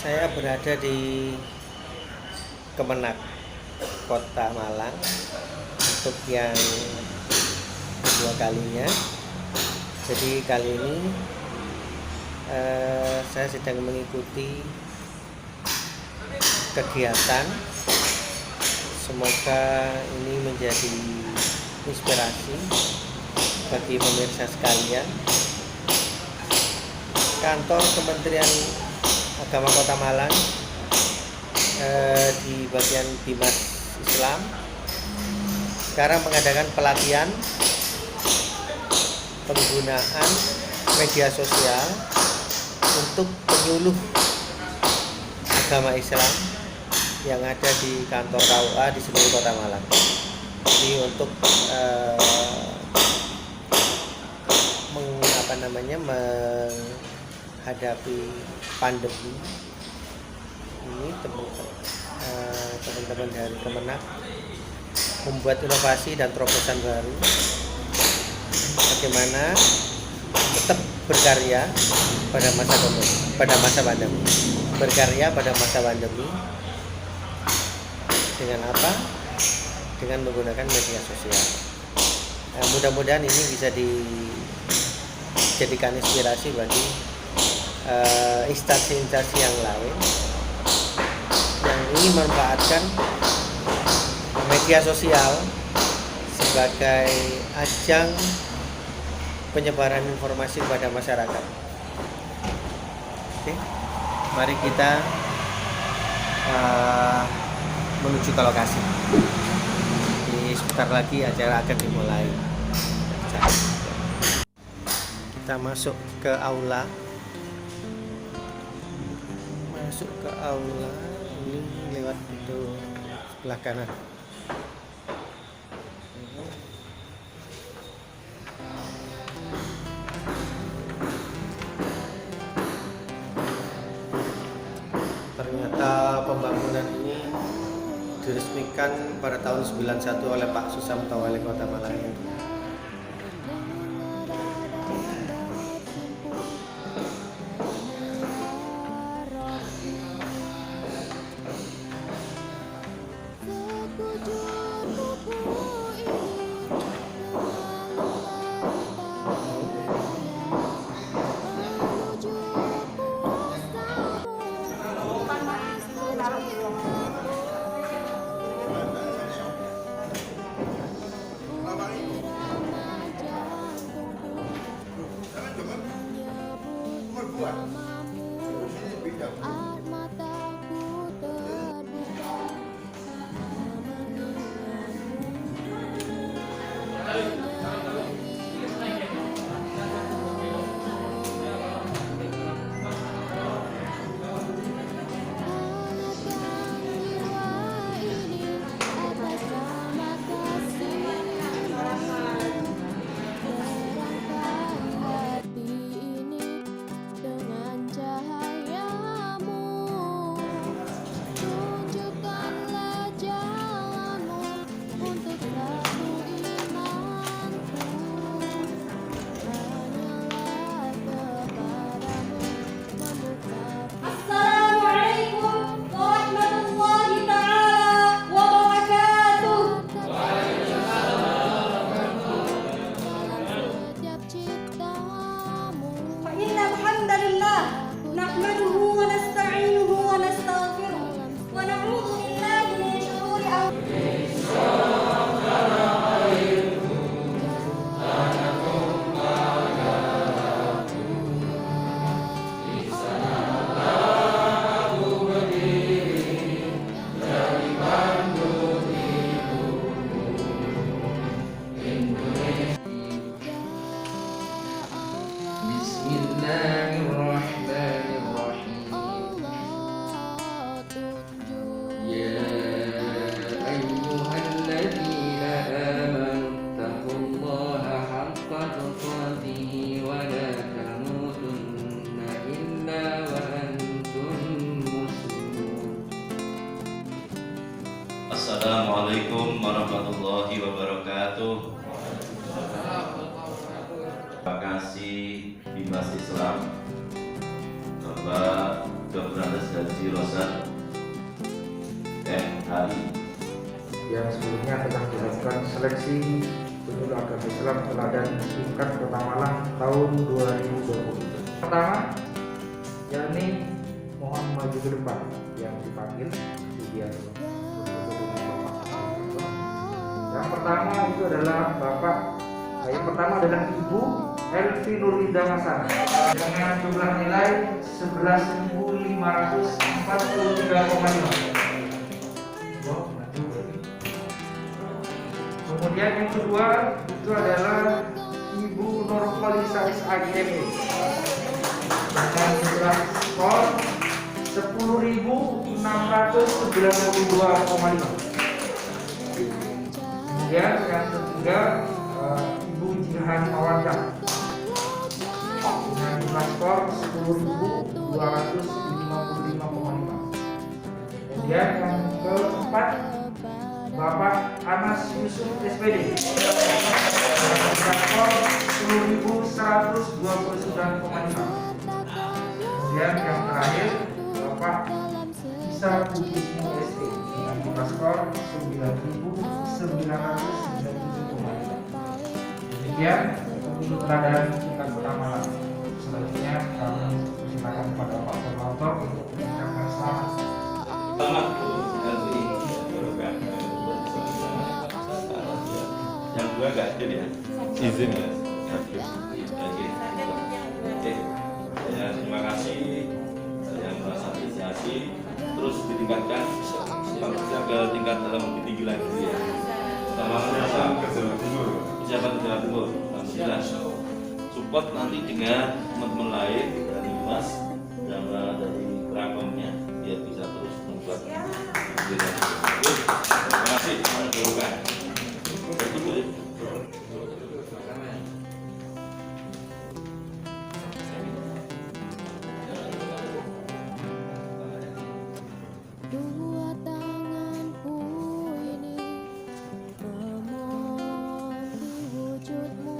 Saya berada di Kemenak, Kota Malang untuk yang kedua kalinya. Jadi kali ini saya sedang mengikuti kegiatan. Semoga ini menjadi inspirasi bagi pemirsa sekalian. Kantor Kementerian Agama Kota Malang di bagian Bimas Islam sekarang mengadakan pelatihan penggunaan media sosial untuk penyuluh agama Islam yang ada di kantor KUA di seluruh Kota Malang. Jadi untuk menghadapi pandemi ini, teman-teman dari Kemenak membuat inovasi dan terobosan baru bagaimana tetap berkarya pada masa pandemi. Berkarya pada masa pandemi dengan apa? Dengan menggunakan media sosial. Mudah-mudahan ini bisa dijadikan inspirasi bagi instansi-instansi yang lain yang ingin memanfaatkan media sosial sebagai ajang penyebaran informasi kepada masyarakat. Oke, mari kita menuju ke lokasi. Sebentar lagi acara akan dimulai. Kita masuk ke aula. Ini lewat pintu sebelah kanan. Ternyata pembangunan ini diresmikan pada tahun 91 oleh Pak Susamto, Wali Kota Malang. Assalamualaikum warahmatullahi wabarakatuh. Terima kasih Bimas Islam, Bapak Dr. Andes Haji Rosan MHI, yang sebelumnya telah dilakukan seleksi penyuluh agama Islam teladan tingkat Kota Malang tahun 2020. Pertama, yakni Muhammad Maju ke depan yang dipanggil kemudian yang pertama itu adalah yang pertama adalah Ibu Elvi Nurida Hasan dengan jumlah nilai 11.543,5. Kemudian yang kedua itu adalah Ibu Nurholisa SAGME dengan jumlah skor 10.692,5. Kemudian yang ketiga Ibu Jihan Mawansyah dengan jumlah skor 10.255,5. Kemudian yang keempat Bapak Anas Yusuf SPD dengan skor 10.129,5. Kemudian yang terakhir Bapak Isa Budismo ST dengan jumlah skor 9.997,5. Demikian pemilu teladan tingkat Kota Malang. Selanjutnya kami persilakan kepada Pak Koordinator untuk mengucapkan selamat. Selamat yang dua nggak ada ya? Izin ya? Oke. Ya, terima kasih yang merasa apresiasi terus ditingkatkan bisa ke tingkat dalam lebih tinggi lagi ya. Sama merasa ke Jawa Timur. Siapa ke Jawa Timur? Alhamdulillah. Support nanti dengan teman-teman lain dari Mas dan dari Rakomnya biar bisa terus membuat. Terima kasih. Dua tanganku ini memohon di wujudmu,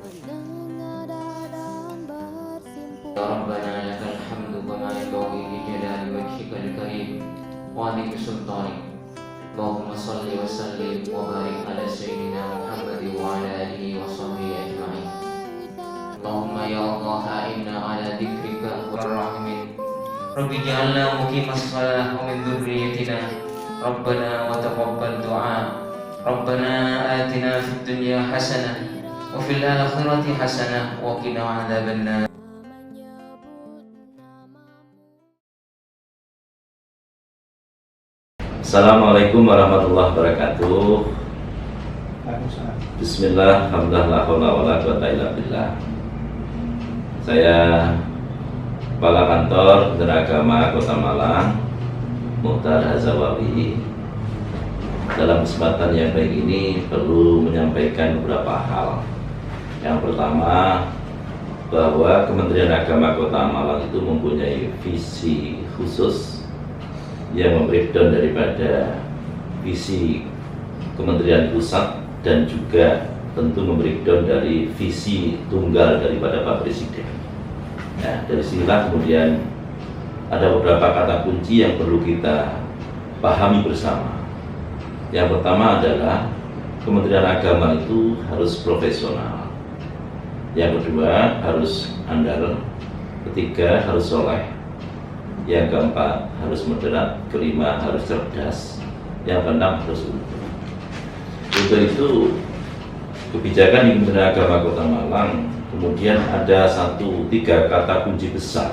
mendengar dan bersimpuh. Ya Rabbana lakal hamdu kama yanbaghi li jalali wajhikal karim wa li sultanik. Allahumma shalli wa sallim wa barik ala sayyidina Muhammad wa ala alihi wa sahbihi ajma'in. Allahumma ya Allah inna ala dzikrika wa rahimin. Rabbi ja'alna muqimas shalah wa min dzurriyyatina. Rabbana wa taqabbal du'a. Rabbana atina fid dunya hasanah wa fil akhirati hasanah wa qina adzabannar. Assalamualaikum warahmatullahi wabarakatuh. Bismillah, alhamdulillah, la haula wala quwata illa billah. Saya Kepala Kantor Kementerian Agama Kota Malang, Muhtar Hazawawi. Dalam kesempatan yang baik ini perlu menyampaikan beberapa hal. Yang pertama, bahwa Kementerian Agama Kota Malang itu mempunyai visi khusus yang membreakdown daripada visi Kementerian Pusat dan juga tentu membreakdown dari visi tunggal daripada Pak Presiden. Nah, dari sinilah kemudian ada beberapa kata kunci yang perlu kita pahami bersama. Yang pertama adalah Kementerian Agama itu harus profesional. Yang kedua harus andal. Ketiga harus soleh. Yang keempat harus moderat. Kelima harus cerdas. Yang keenam harus unggul. Untuk itu kebijakan di Kementerian Agama Kota Malang kemudian ada tiga kata kunci besar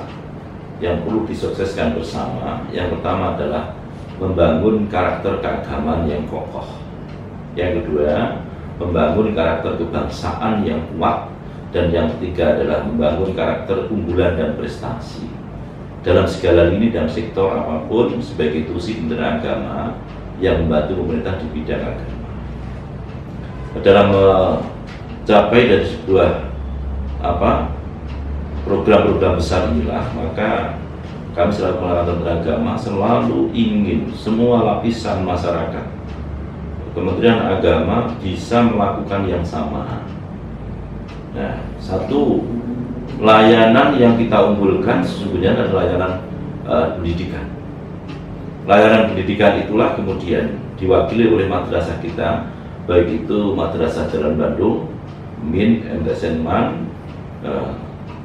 yang perlu disukseskan bersama. Yang pertama adalah membangun karakter keagamaan yang kokoh. Yang kedua, membangun karakter kebangsaan yang kuat. Dan yang ketiga adalah membangun karakter unggulan dan prestasi dalam segala lini dan sektor apapun sebagai institusi Kementerian Agama yang membantu pemerintah di bidang agama. Dalam mencapai dari sebuah program-program besar inilah, maka kami selaku Kementerian Agama selalu ingin semua lapisan masyarakat Kementerian Agama bisa melakukan yang sama. Nah, satu layanan yang kita unggulkan sesungguhnya adalah layanan pendidikan. Layanan pendidikan itulah kemudian diwakili oleh madrasah kita, baik itu Madrasah Jalan Bandung, MIN, MTSN MAN,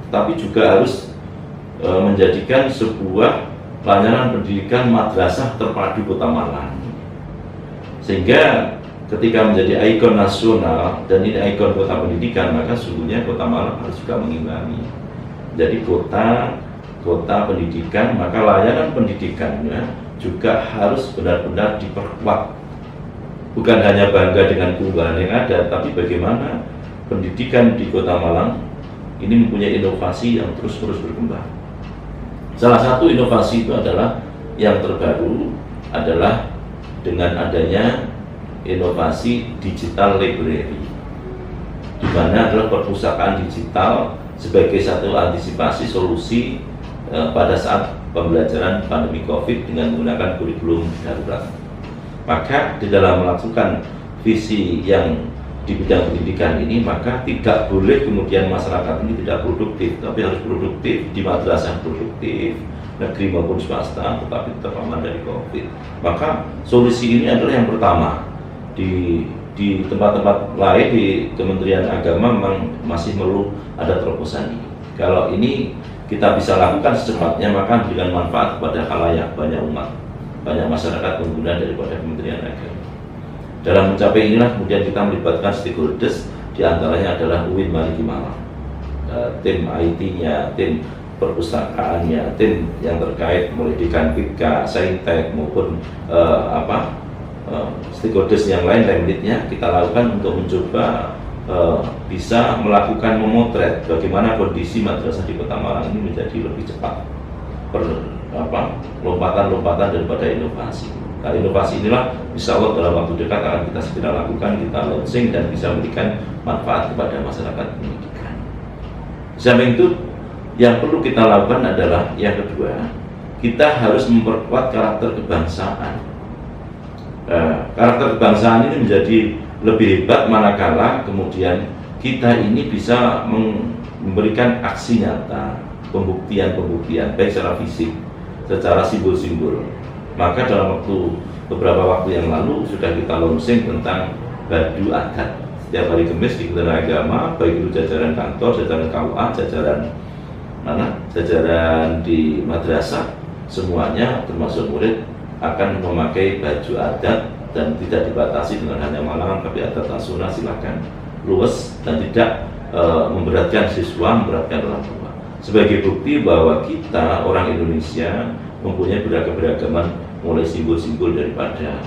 tapi juga harus menjadikan sebuah layanan pendidikan madrasah terpadu Kota Malang. Sehingga ketika menjadi ikon nasional dan ini ikon kota pendidikan, maka sesungguhnya Kota Malang harus juga mengimbangi. Jadi kota pendidikan, maka layanan pendidikannya juga harus benar-benar diperkuat. Bukan hanya bangga dengan keunggulan yang ada, tapi bagaimana pendidikan di Kota Malang ini mempunyai inovasi yang terus-terus berkembang. Salah satu inovasi itu adalah yang terbaru adalah dengan adanya inovasi digital library, di mana adalah perpustakaan digital sebagai satu antisipasi solusi pada saat pembelajaran pandemi COVID dengan menggunakan kurikulum darurat. Maka di dalam melakukan visi yang di bidang pendidikan ini, maka tidak boleh kemudian masyarakat ini tidak produktif, tapi harus produktif di madrasah, produktif negeri maupun swasta, tetapi tetap aman dari COVID. Maka solusi ini adalah yang pertama. Di tempat-tempat lain di Kementerian Agama memang masih perlu ada terobosan ini. Kalau ini kita bisa lakukan secepatnya, maka memberikan manfaat kepada khalayak, banyak umat, banyak masyarakat pengguna daripada Kementerian Agama. Dalam mencapai inilah kemudian kita melibatkan stakeholders, diantaranya adalah UIN Maliki Malang, tim IT-nya, tim perpustakaannya, tim yang terkait mulai di Kanvika, Saintek maupun stakeholders yang lain, leadnya kita lakukan untuk mencoba bisa melakukan memotret bagaimana kondisi madrasah di Kota Malang ini menjadi lebih cepat lompatan-lompatan daripada inovasi. Nah, inovasi inilah insya Allah dalam waktu dekat akan kita segera lakukan, kita launching dan bisa memberikan manfaat kepada masyarakat pendidikan. Samping itu yang perlu kita lakukan adalah yang kedua, kita harus memperkuat karakter kebangsaan. Karakter kebangsaan ini menjadi lebih hebat manakala kemudian kita ini bisa memberikan aksi nyata, pembuktian baik secara fisik, secara simbol-simbol. Maka dalam beberapa waktu yang lalu sudah kita launching tentang baju adat. Setiap hari Kamis di Kementerian Agama, baik itu jajaran kantor, jajaran KUA, jajaran di madrasah, semuanya termasuk murid akan memakai baju adat dan tidak dibatasi dengan hanya Malangan, tapi adat nasional silakan luas dan tidak memberatkan siswa, memberatkan orang tua. Sebagai bukti bahwa kita orang Indonesia mempunyai keberagaman mulai simbol-simbol daripada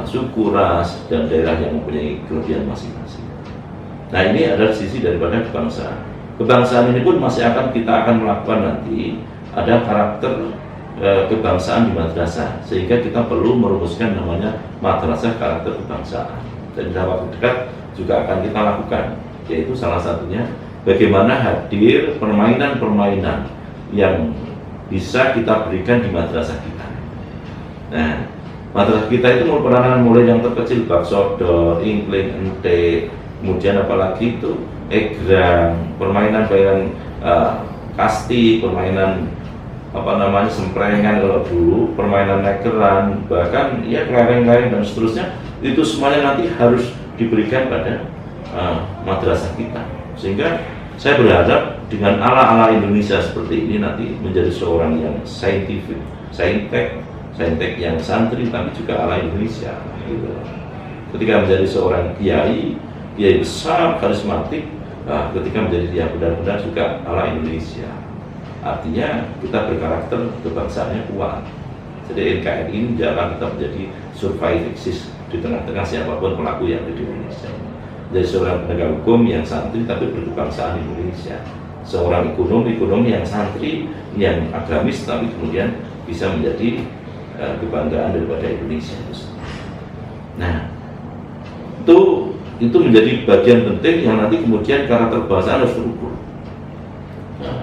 suku, ras, dan daerah yang mempunyai kelebihan masing-masing. Nah, ini adalah sisi daripada kebangsaan. Kebangsaan ini pun masih kita akan melakukan nanti ada karakter kebangsaan di madrasah, sehingga kita perlu merumuskan namanya madrasah karakter kebangsaan. Dan dalam waktu dekat juga akan kita lakukan, yaitu salah satunya bagaimana hadir permainan-permainan yang bisa kita berikan di madrasah kita. Nah, madrasah kita itu peranan mulai yang terkecil, baksodo, ingkling, ente, kemudian apalagi itu egrang, permainan kasti, permainan semprengan kalau dulu, permainan nekeran, bahkan ya kelereng-kelereng dan seterusnya, itu semuanya nanti harus diberikan pada madrasah kita. Sehingga saya berharap dengan ala-ala Indonesia seperti ini nanti menjadi seorang yang saintifik, saintek yang santri tapi juga ala Indonesia. Gitu. Ketika menjadi seorang kiai besar, karismatik, ketika menjadi yang benar-benar juga ala Indonesia. Artinya kita berkarakter kebangsaannya kuat. Jadi NKRI ini jangan kita menjadi survive exist di tengah-tengah siapapun pelaku yang ada di Indonesia. Jadi seorang penegak hukum yang santri tapi berkebangsaan Indonesia. Seorang ekonom yang santri, yang agamis tapi kemudian bisa menjadi kebanggaan daripada Indonesia. Nah, itu menjadi bagian penting yang nanti kemudian karakter kebangsaan harus terukur.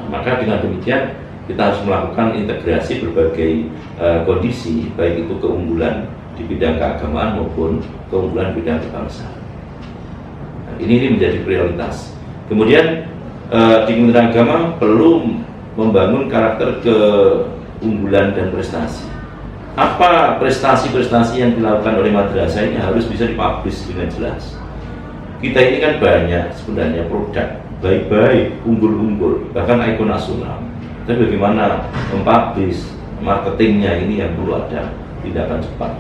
Maka dengan demikian kita harus melakukan integrasi berbagai kondisi, baik itu keunggulan di bidang keagamaan maupun keunggulan bidang kebangsaan. Nah, ini menjadi prioritas. Kemudian di Kementerian Agama perlu membangun karakter unggulan dan prestasi. Apa prestasi-prestasi yang dilakukan oleh madrasah ini harus bisa dipublish dengan jelas. Kita ini kan banyak sebenarnya produk baik-baik, unggul-unggul, bahkan ikon nasional. Tapi bagaimana mempublish marketingnya ini yang perlu ada tindakan cepat.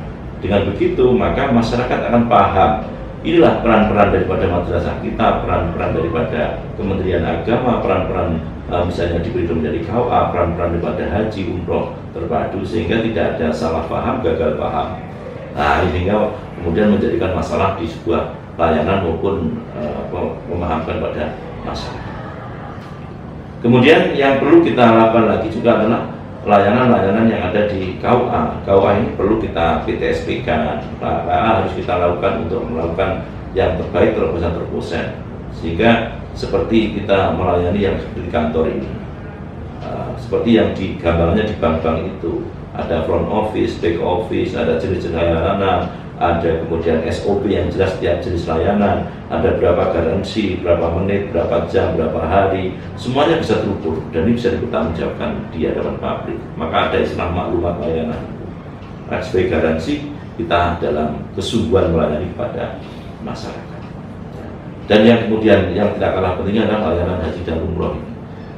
Dengan begitu maka masyarakat akan paham. Inilah peran-peran daripada madrasah kita, peran-peran daripada Kementerian Agama, peran-peran misalnya diberi menjadi KUA, peran-peran daripada haji, umroh terpadu, sehingga tidak ada salah paham, gagal paham. Nah, ini kemudian menjadikan masalah di sebuah layanan maupun memahamkan pada masyarakat. Kemudian yang perlu kita lakukan lagi juga adalah layanan-layanan yang ada di KUA. KUA ini perlu kita PTSP-kan, harus kita lakukan untuk melakukan yang terbaik terobosan-terobosan, sehingga seperti kita melayani yang seperti di kantor ini, seperti yang digambarnya di bank-bank itu, ada front office, back office, ada jenis-jenis layanan, ada kemudian SOP yang jelas setiap jenis layanan, ada berapa garansi, berapa menit, berapa jam, berapa hari, semuanya bisa terukur dan ini bisa dipertanggungjawabkan di hadapan publik. Maka ada istilah maklumat layanan. Nah, sebagai garansi kita dalam kesungguhan melayani kepada masyarakat. Dan yang kemudian yang tidak kalah pentingnya adalah layanan haji dan umroh.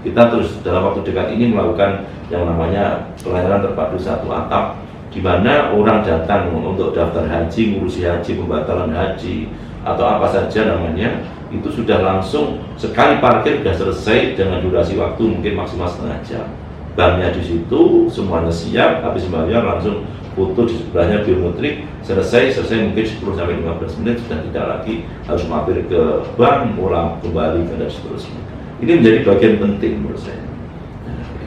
Kita terus dalam waktu dekat ini melakukan yang namanya pelayanan terpadu satu atap, di mana orang datang untuk daftar haji, ngurusi haji, pembatalan haji, atau apa saja namanya, itu sudah langsung sekali parkir sudah selesai dengan durasi waktu mungkin maksimal setengah jam. Banknya di situ, semuanya siap, habis bayar langsung foto di sebelahnya biometrik, selesai mungkin 10-15 menit, sudah tidak lagi harus mampir ke bank, pulang kembali dan seterusnya. Ini menjadi bagian penting menurut saya.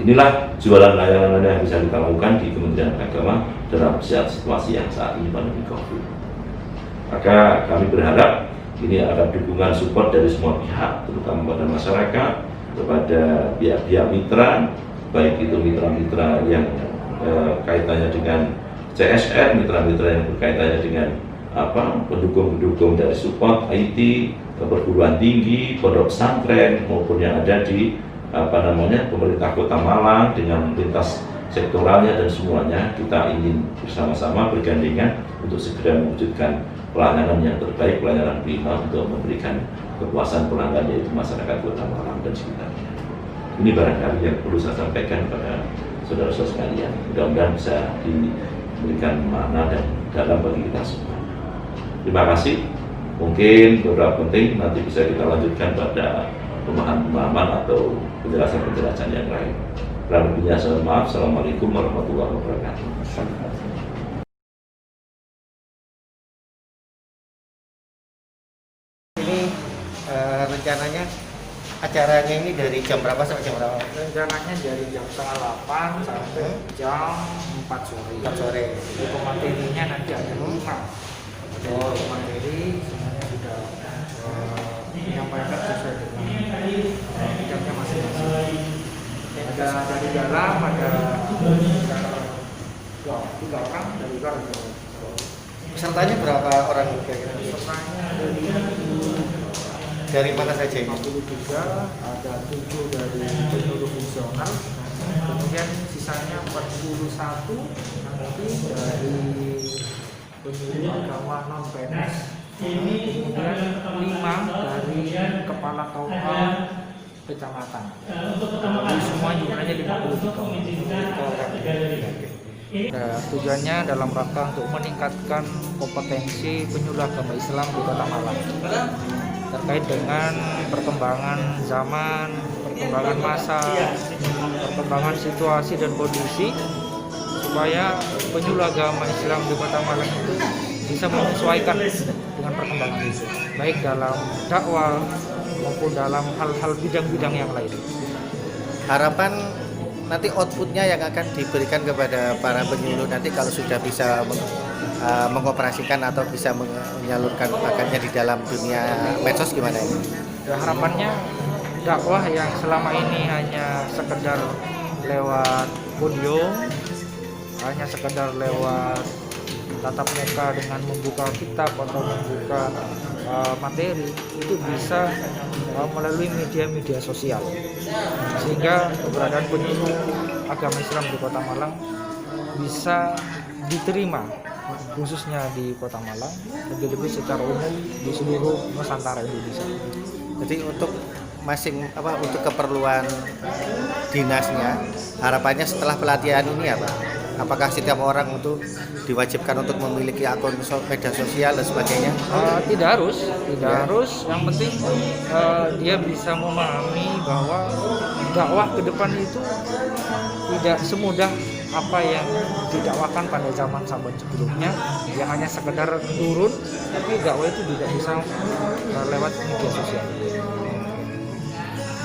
Inilah jualan layanan yang bisa kita lakukan di Kementerian Agama dalam situasi yang saat ini pandemi COVID. Maka kami berharap ini ada dukungan support dari semua pihak, terutama pada masyarakat, kepada pihak-pihak mitra, baik itu mitra-mitra yang kaitannya dengan CSR, mitra-mitra yang berkaitannya dengan pendukung-pendukung dari support IT, perguruan tinggi, pondok pesantren maupun yang ada di pemerintah Kota Malang dengan lintas sektoralnya dan semuanya. Kita ingin bersama-sama bergandengan untuk segera mewujudkan pelayanan yang terbaik, pelayanan prima untuk memberikan kepuasan pelanggan, yaitu masyarakat Kota Malang dan sekitarnya. Ini barangkali yang perlu saya sampaikan kepada saudara-saudara sekalian. Mudah-mudahan bisa diberikan makna dan dalam bagi kita semua. Terima kasih. Mungkin beberapa penting nanti bisa kita lanjutkan pada pemahaman atau penjelasan-penjelasan yang lain. Kurang lebihnya saya maaf. Assalamualaikum warahmatullahi wabarakatuh. Ini rencananya acaranya ini dari jam berapa sampai jam berapa? Rencananya dari jam setengah 8 sampai jam 4 sore. 4 sore. Untuk materinya nanti ada 5. Materi semuanya sudah menyampaikan sesuai dengan bidangnya masing-masing. Ada dari dalam, ada 3 orang dari luar. Pesertanya berapa orang kira-kira? Pesertanya Dari mana saja ini? 53, ada 7 dari penyuluh fungsional, kemudian sisanya 41 nanti dari penyuluh agama non PNS, kemudian 5 dari kepala KUA kecamatan. Jadi semua jumlahnya 53 orang. Tujuannya dalam rangka untuk meningkatkan kompetensi penyuluh agama Islam di Kota Malang terkait dengan perkembangan zaman, perkembangan masa, perkembangan situasi dan kondisi, supaya penyuluh agama Islam di Kota Malang itu bisa menyesuaikan dengan perkembangan itu, baik dalam dakwah maupun dalam hal-hal bidang-bidang yang lain. Harapan nanti outputnya yang akan diberikan kepada para penyuluh nanti kalau sudah bisa mengoperasikan atau bisa menyalurkan bakatnya di dalam dunia medsos gimana ini? Ya, harapannya dakwah yang selama ini hanya sekedar lewat podium, hanya sekedar lewat tatap muka dengan membuka kitab atau membuka materi, itu bisa melalui media-media sosial, sehingga keberadaan penyuluh agama Islam di Kota Malang bisa diterima khususnya di Kota Malang, lebih-lebih secara umum di seluruh Nusantara Indonesia. Jadi untuk untuk keperluan dinasnya, harapannya setelah pelatihan ini apa? Apakah setiap orang itu diwajibkan untuk memiliki akun media sosial dan sebagainya? Tidak harus. Yang penting dia bisa memahami bahwa dakwah ke depan itu tidak semudah apa yang didakwakan pada zaman sahabat sebelumnya, yang hanya sekedar turun, tapi dakwah itu juga bisa lewat media sosial.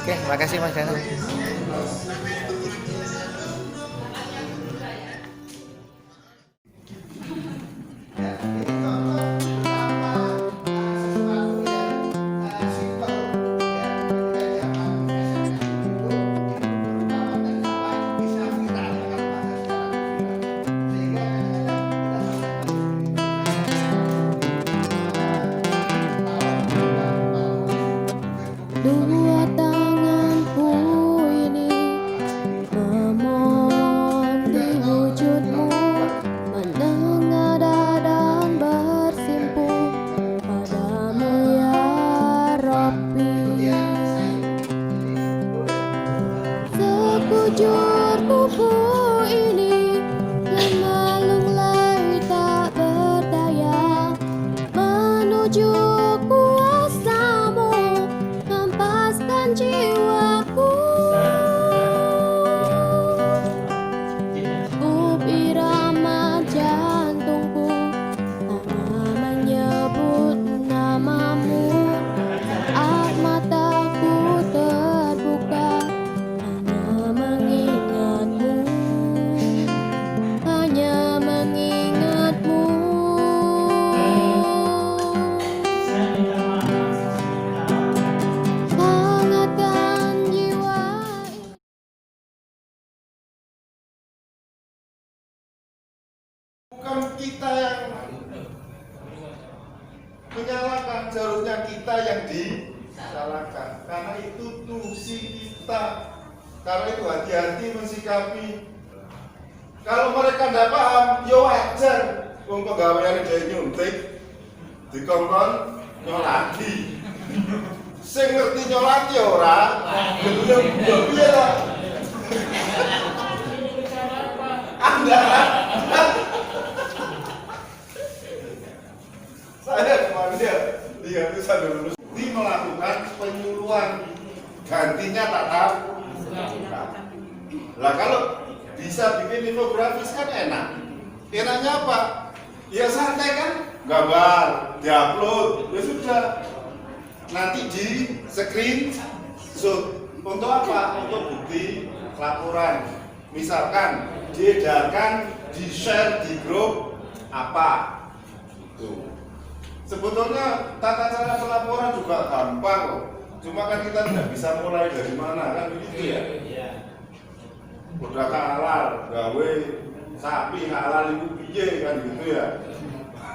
Oke, makasih Mas Danu. Dua tanganku ini memohon di wujudmu, menengadah dan bersimpu padamu ya Rabbi. Sekujur tubuh ini lemah lunglai tak berdaya menuju kuasamu, hempaskan jiwaku. Up irama jantungku hanya menyebut namamu. Saat mataku terbuka hanya mengingatmu, hanya mengingatmu. Hangatkan jiwa ini. Bukan kita yang menyalahkan, seharusnya kita yang disalahkan. Karena itu tusi kita. Karena itu hati-hati mensikapi. Kalau mereka tidak paham, ya wajar. Pegawai dari nyuntik, dikongkon nyolati. Sing ngerti nyolati ora, belum piye lah. Anda. Saya kemarin dia itu sambil lulus melakukan penyuluhan, gantinya tatap muka. Lah kalau bisa bikin infografis kan enak. Enaknya apa? Ya santai kan, gambar, diupload, ya sudah. Nanti di screen shot untuk apa? Untuk bukti laporan. Misalkan diedarkan, di-share di grup apa? Tuh. Sebetulnya tata cara pelaporan juga gampang kok. Cuma kan kita tidak bisa mulai dari mana kan begitu ya. Udah halal, gawe sapi halal itu piye kan gitu ya.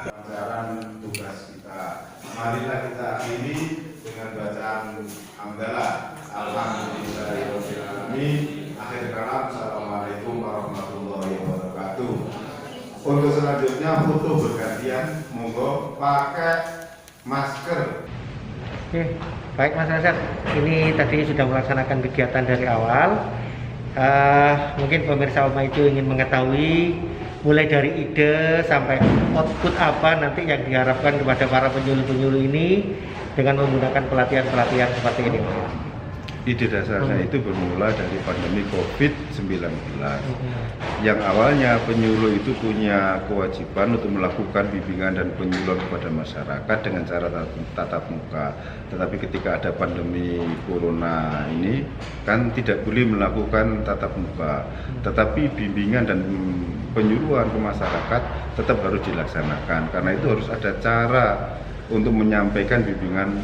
Pelajaran tugas kita. Marilah kita akhiri dengan bacaan hamdalah. Alhamdulillahirabbil alamin. Akhir kalam. Assalamualaikum warahmatullahi wabarakatuh. Untuk selanjutnya foto bergantian, monggo pakai masker. Oke, baik Mas Hasan. Ini tadi sudah melaksanakan kegiatan dari awal. Mungkin pemirsa Oma itu ingin mengetahui mulai dari ide sampai output apa nanti yang diharapkan kepada para penyuluh-penyuluh ini dengan menggunakan pelatihan-pelatihan seperti ini, Mas. Ide dasarnya itu bermula dari pandemi COVID-19. Yang awalnya penyuluh itu punya kewajiban untuk melakukan bimbingan dan penyuluhan kepada masyarakat dengan cara tatap muka. Tetapi ketika ada pandemi corona ini kan tidak boleh melakukan tatap muka. Tetapi bimbingan dan penyuluhan ke masyarakat tetap harus dilaksanakan. Karena itu harus ada cara untuk menyampaikan bimbingan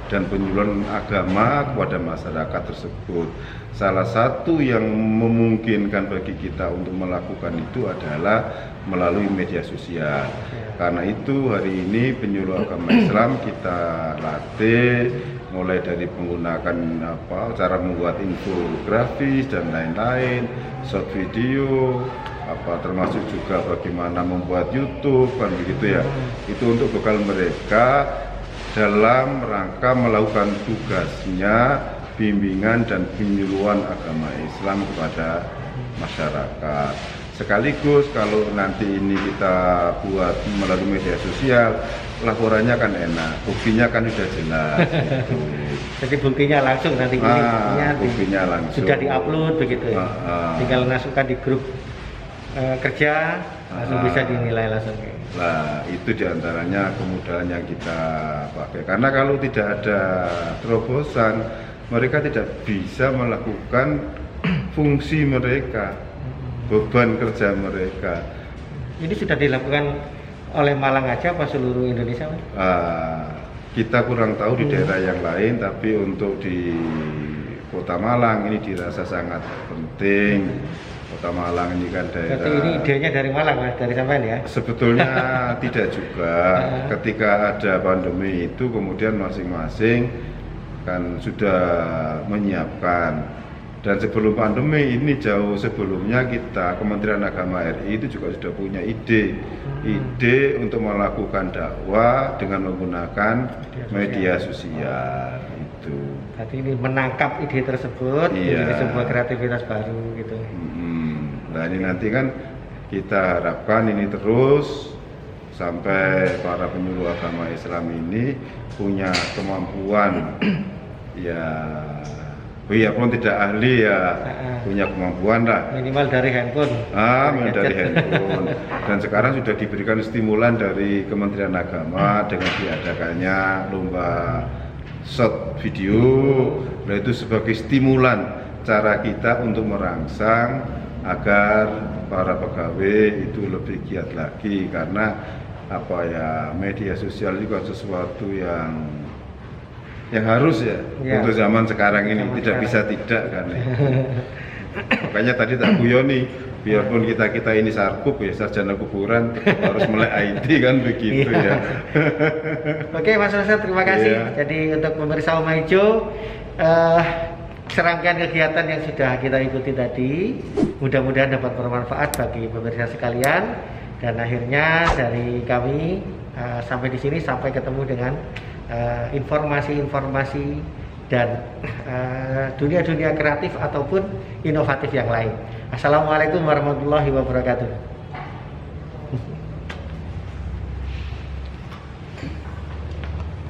dan penyuluhan agama kepada masyarakat tersebut. Salah satu yang memungkinkan bagi kita untuk melakukan itu adalah melalui media sosial. Karena itu hari ini penyuluh agama Islam kita latih mulai dari menggunakan cara membuat infografis dan lain-lain, short video, termasuk juga bagaimana membuat YouTube kan begitu ya. Itu untuk bekal mereka dalam rangka melakukan tugasnya bimbingan dan penyuluhan agama Islam kepada masyarakat. Sekaligus kalau nanti ini kita buat melalui media sosial, laporannya kan enak, buktinya kan sudah jelas. Gitu. Jadi buktinya langsung nanti buktinya langsung sudah diupload begitu ya. Tinggal masukkan di grup kerja langsung bisa dinilai langsung. Nah itu diantaranya kemudahan yang kita pakai. Karena kalau tidak ada terobosan, mereka tidak bisa melakukan fungsi mereka, beban kerja mereka. Ini sudah dilakukan oleh Malang aja apa seluruh Indonesia? Kita kurang tahu di daerah yang lain, tapi untuk di Kota Malang ini dirasa sangat penting. Kota Malang ini kan daerah. Berarti ini idenya dari Malang, Mas, dari sampean ya? Sebetulnya tidak juga. Ketika ada pandemi itu kemudian masing-masing kan sudah menyiapkan. Dan sebelum pandemi ini jauh sebelumnya kita Kementerian Agama RI itu juga sudah punya ide untuk melakukan dakwah dengan menggunakan media sosial itu. Berarti ini menangkap ide tersebut menjadi sebuah kreativitas baru gitu. Nah ini nanti kan kita harapkan ini terus sampai para penyuluh agama Islam ini punya kemampuan pun tidak ahli punya kemampuan lah. Minimal dari handphone. Minimal dari handphone. Dan sekarang sudah diberikan stimulan dari Kementerian Agama dengan diadakannya lomba short video. Nah itu sebagai stimulan cara kita untuk merangsang agar para pegawai itu lebih giat lagi, karena media sosial juga sesuatu yang harus untuk zaman sekarang ini, tidak bisa tidak kan. Makanya tadi tak guyoni, biarpun kita ini sarkup sarjana kuburan, harus melek IT kan begitu ya. Oke Mas Rosyad, terima kasih. Jadi untuk pemirsa Oma Hijau, serangkaian kegiatan yang sudah kita ikuti tadi mudah-mudahan dapat bermanfaat bagi pemirsa sekalian, dan akhirnya dari kami sampai di sini, sampai ketemu dengan informasi-informasi dan dunia-dunia kreatif ataupun inovatif yang lain. Assalamualaikum warahmatullahi wabarakatuh.